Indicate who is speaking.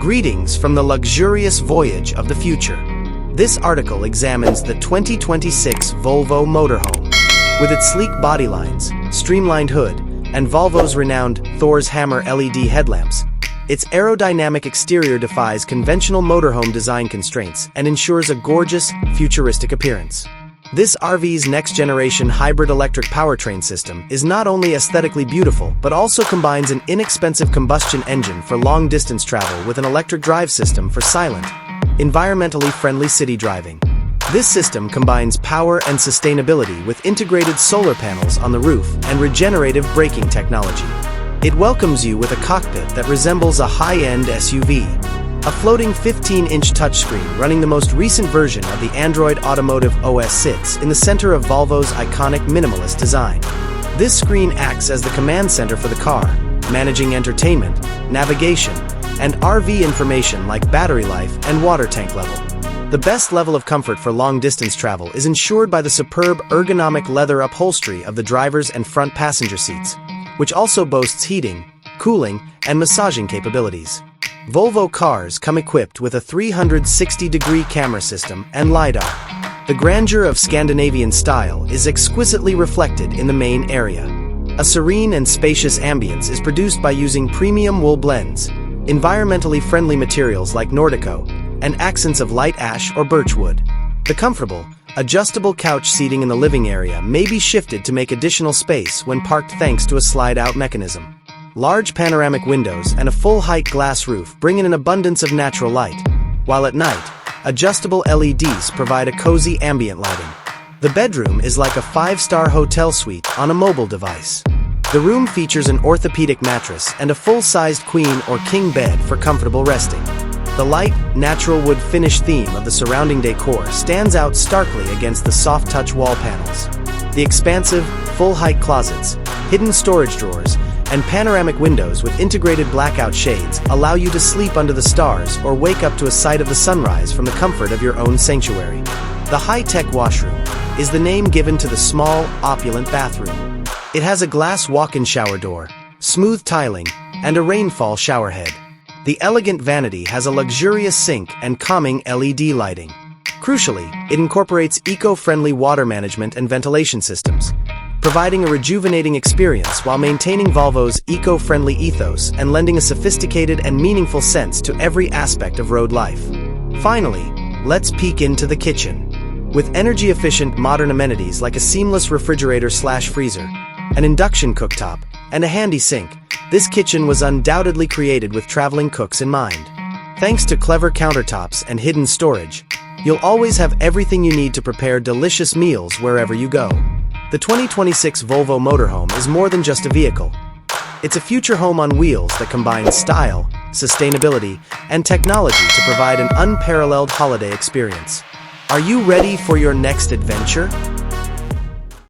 Speaker 1: Greetings from the luxurious voyage of the future. This article examines the 2026 Volvo Motorhome. With its sleek body lines, streamlined hood, and Volvo's renowned Thor's hammer LED headlamps, its aerodynamic exterior defies conventional motorhome design constraints and ensures a gorgeous, futuristic appearance. This RV's next-generation hybrid electric powertrain system is not only aesthetically beautiful but also combines an inexpensive combustion engine for long-distance travel with an electric drive system for silent, environmentally friendly city driving. This system combines power and sustainability with integrated solar panels on the roof and regenerative braking technology. It welcomes you with a cockpit that resembles a high-end SUV. A floating 15-inch touchscreen running the most recent version of the Android Automotive OS sits in the center of Volvo's iconic minimalist design. This screen acts as the command center for the car, managing entertainment, navigation, and RV information like battery life and water tank level. The best level of comfort for long-distance travel is ensured by the superb ergonomic leather upholstery of the driver's and front passenger seats, which also boasts heating, cooling, and massaging capabilities. Volvo cars come equipped with a 360-degree camera system and LiDAR. The grandeur of Scandinavian style is exquisitely reflected in the main area. A serene and spacious ambience is produced by using premium wool blends, environmentally friendly materials like Nordico, and accents of light ash or birch wood. The comfortable, adjustable couch seating in the living area may be shifted to make additional space when parked thanks to a slide-out mechanism. Large panoramic windows and a full-height glass roof bring in an abundance of natural light, while at night, adjustable LEDs provide a cozy ambient lighting. The bedroom is like a 5-star hotel suite on a mobile device. The room features an orthopedic mattress and a full-sized queen or king bed for comfortable resting. The light, natural wood finish theme of the surrounding decor stands out starkly against the soft-touch wall panels. The expansive, full-height closets, hidden storage drawers, and panoramic windows with integrated blackout shades allow you to sleep under the stars or wake up to a sight of the sunrise from the comfort of your own sanctuary. The high-tech washroom is the name given to the small, opulent bathroom. It has a glass walk-in shower door, smooth tiling, and a rainfall showerhead. The elegant vanity has a luxurious sink and calming LED lighting. Crucially, it incorporates eco-friendly water management and ventilation systems, providing a rejuvenating experience while maintaining Volvo's eco-friendly ethos and lending a sophisticated and meaningful sense to every aspect of road life. Finally, let's peek into the kitchen. With energy-efficient modern amenities like a seamless refrigerator/freezer, an induction cooktop, and a handy sink, this kitchen was undoubtedly created with traveling cooks in mind. Thanks to clever countertops and hidden storage, you'll always have everything you need to prepare delicious meals wherever you go. The 2026 Volvo Motorhome is more than just a vehicle. It's a future home on wheels that combines style, sustainability, and technology to provide an unparalleled holiday experience. Are you ready for your next adventure?